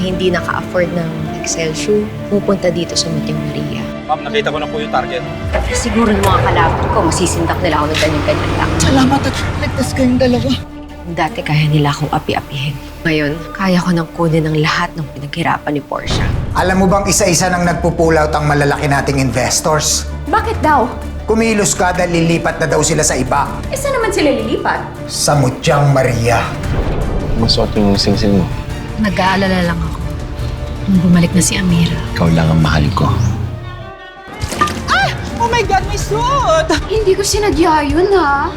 hindi naka-afford ng Excel shoe, pupunta dito sa Muting Maria. Ma'am, nakita ko na po yung target. Siguro yung mga kalapit ko, masisindak nila ako ng ganyan-ganyan lang. Salamat at ligtas kayong dalawa. Dati kaya nila akong api-apihin. Ngayon, kaya ko nang kunin ang lahat ng pinaghirapan ni Portia. Alam mo bang isa-isa nang nagpupulaut ang malalaki nating investors? Bakit daw? Kumilos ka dahil lilipat na daw sila sa iba. Eh, saan naman sila lilipat? Sa Mutyang Maria. Masuot yung sing-sing mo. Nag-aalala lang ako. Nung bumalik na si Amira. Ikaw lang ang mahal ko. Oh my God, may suot! Hindi ko sinadya yun, ha?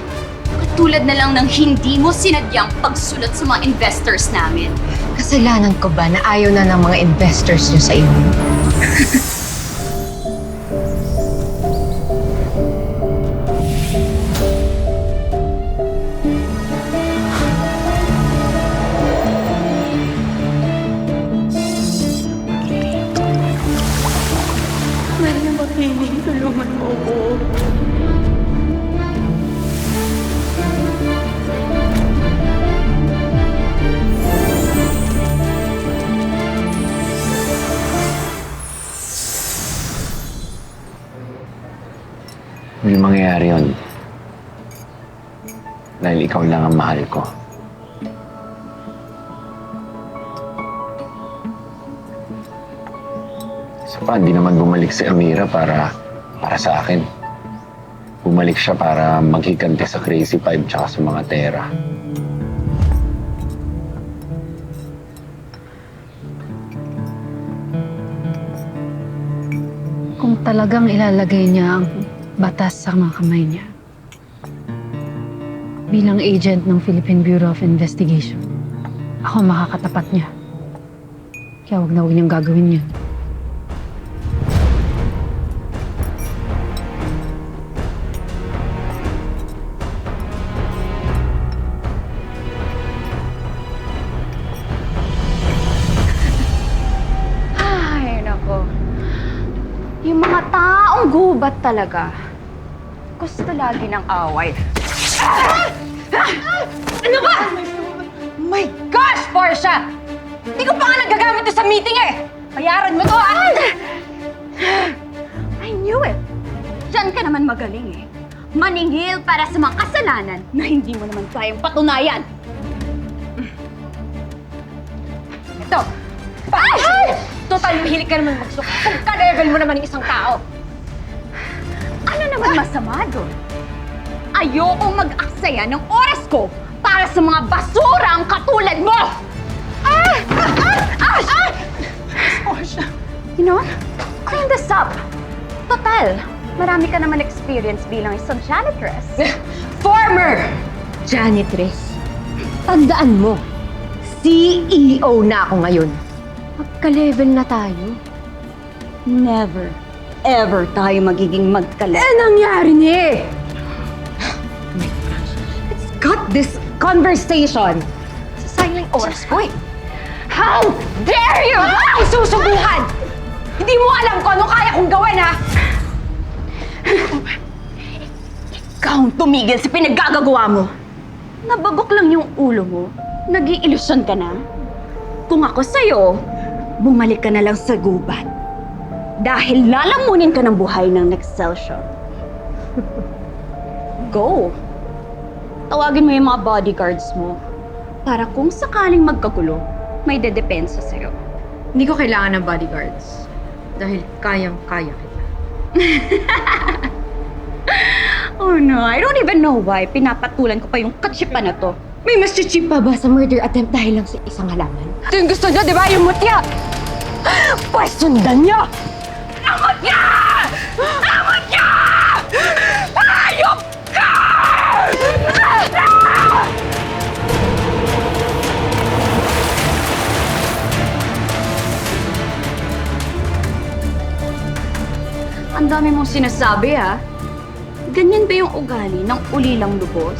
Katulad na lang ng hindi mo sinadyang pagsulot sa mga investors namin. Kasalanan ko ba na ayaw na ng mga investors niyo sa inyo? Mahal na makiling, tulungan mo ko. Hindi mangyayari yun. Dahil ikaw lang ang mahal ko. Isa pa, hindi naman bumalik si Amira para sa akin. Bumalik siya para maghiganti sa Crazy Five tsaka sa mga Tera. Kung talagang ilalagay niya ang batas sa mga kamay niya, bilang agent ng Philippine Bureau of Investigation, ako makakatapat niya. Kaya huwag na huwag niyang gagawin yun. Ay, nako. Yung mga taong gubat talaga, gusto lagi ng away. Ano ba? My gosh, Portia! Hindi ko pa nga nagagamit ito sa meeting eh! Bayaran mo to, ah! I knew it! Diyan ka naman magaling eh. Maningil para sa mga kasalanan na hindi mo naman kayang patunayan. Ito! Ay! Total, mahilig ka naman magsuka. Kung ka-level mo naman yung isang tao. Ano naman masama doon? Ayokong mag-aksaya ng oras ko para sa mga basurang katulad mo! Portia. You know what? Clean this up. Total, marami ka naman experience bilang isang janitress. Former janitress. Tandaan mo, CEO na ako ngayon. Magka-level na tayo. Never, ever tayo magiging magkala. Nangyari niya eh! Let's cut this conversation sa silent oras ko eh. How dare you! Ay, susubukan! Hindi mo alam kung ano kaya kong gawin, ha? Ikaw ang tumigil sa pinaggagawa mo. Nabagok lang yung ulo mo. Nag-iilusyon ka na. Kung ako sa'yo, bumalik ka na lang sa gubat. Dahil lalamunin ka ng buhay ng Nexcelsior. Go! Tawagin mo yung mga bodyguards mo para kung sakaling magkagulo, may dedepensa sa'yo. Hindi ko kailangan ng bodyguards. Dahil kayang-kaya kita. Oh no, I don't even know why pinapatulan ko pa yung katsipa na to. May mas chichip pa ba sa murder attempt dahil lang sa isang halaman? Ito yung gusto niyo, di ba? Yung mutya! Pwes sundan niyo! Ang mutya! Ang mutya! Ayop ka! Ang dami mong sinasabi, ha? Ganyan ba yung ugali ng ulilang lubos?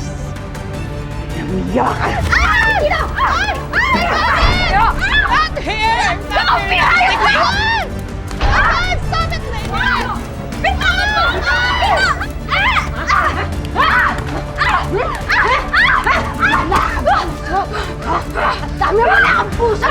Namiyak! Ay! Ay! Ay! Not here! Stop behind me! Ay, stop it, lady! Bitawan mo! Dami mo na ang puso!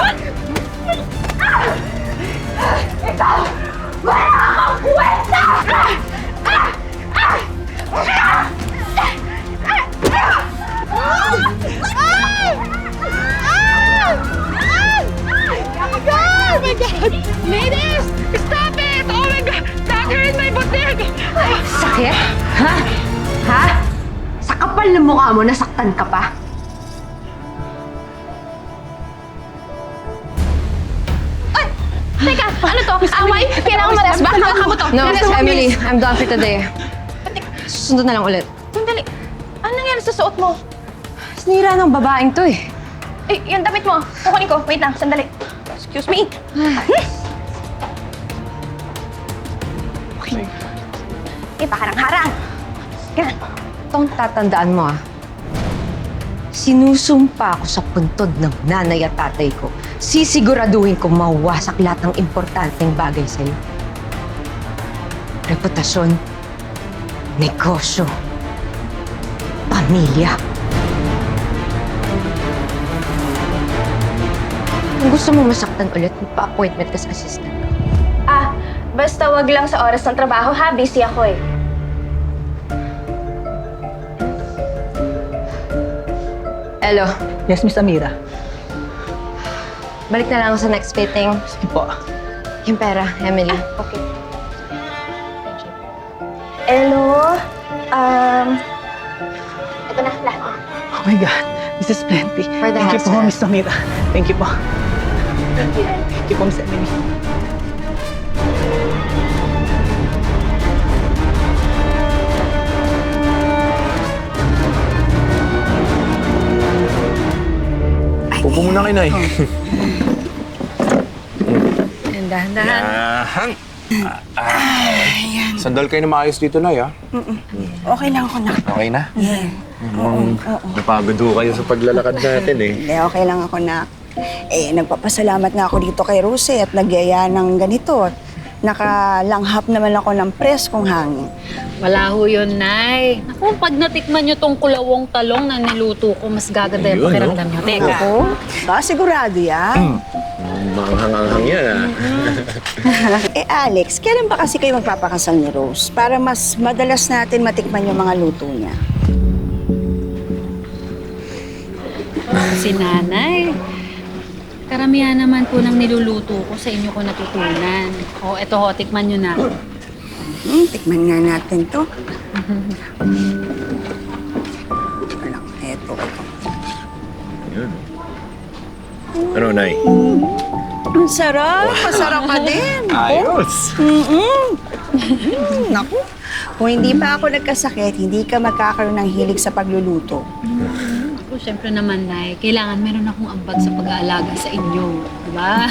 Ladies! Stop it! Oh my God! Dagger in my butig! Sakit? Ha? Ha? Sa kapal ng mukha mo, nasaktan ka pa? Teka, ano to? Away? Kailangan maras ba? Baka mo to. No, Maras mo, Emily, please. I'm done for today. Susunod na lang ulit. Sandali. Ano nangyari sa suot mo? Sinira ng babaeng to eh. Eh, yung damit mo. Kukunin ko. Wait lang, sandali. Excuse me. Okay. Eh, baka nang harang. Ganun. Itong tatandaan mo ah. Sinusumpa ako sa puntod ng nanay at tatay ko. Sisiguraduhin ko mawasak lahat ng importanteng bagay sa'yo. Reputasyon, negosyo, pamilya. Kung gusto mo masaktan ulit, magpa-appointment ka sa assistant ko. Ah, basta wag lang sa oras ng trabaho ha. Busy ako eh. Hello, Yes, Miss Amira. balik na lang ako sa next meeting. Sige po. Yung pera, Emily. Okay. Hello? Ito na, lahat. Oh my God, this is plenty. For the Thank you po, house. Miss Amira. Thank you po. Thank you po, Miss Emily. Upo muna kayo, Nay. Dahan-dahan. Hang. Sandal kayo na maayos dito, Nay, ha? Okay lang ako na. Okay na? Napagod ho kayo sa paglalakad natin, eh. Hindi, okay lang ako na. Eh, nagpapasalamat nga ako dito kay Rose at nagyaya ng ganito. Nakalanghap naman ako ng preskong hangin. Wala ho yun, Nay. Naku, pag natikman nyo tong kulawong talong na niluto ko, mas gaganda yung Ayun, pakiramdam nyo. Teka. Ako? Ba, sigurado yan. Manghang-anghang yan, ha? Eh, Alex, kailan ba kasi kayo magpapakasal ni Rose? Para mas madalas natin matikman yung mga luto niya. Si Nanay, karamihan naman po ng niluluto ko sa inyo ko natutunan. O, eto ho, tikman nyo na. Tikman nga natin to. Alam, eto. Yun. Ano, Nay? Ang sarap! Masarap ka din! Ayos! Naku, kung hindi pa ako nagkasakit, hindi ka magkakaroon ng hilig sa pagluluto. Ako, syempre naman, Nay, kailangan meron akong ambag sa pag-aalaga sa inyo. Diba?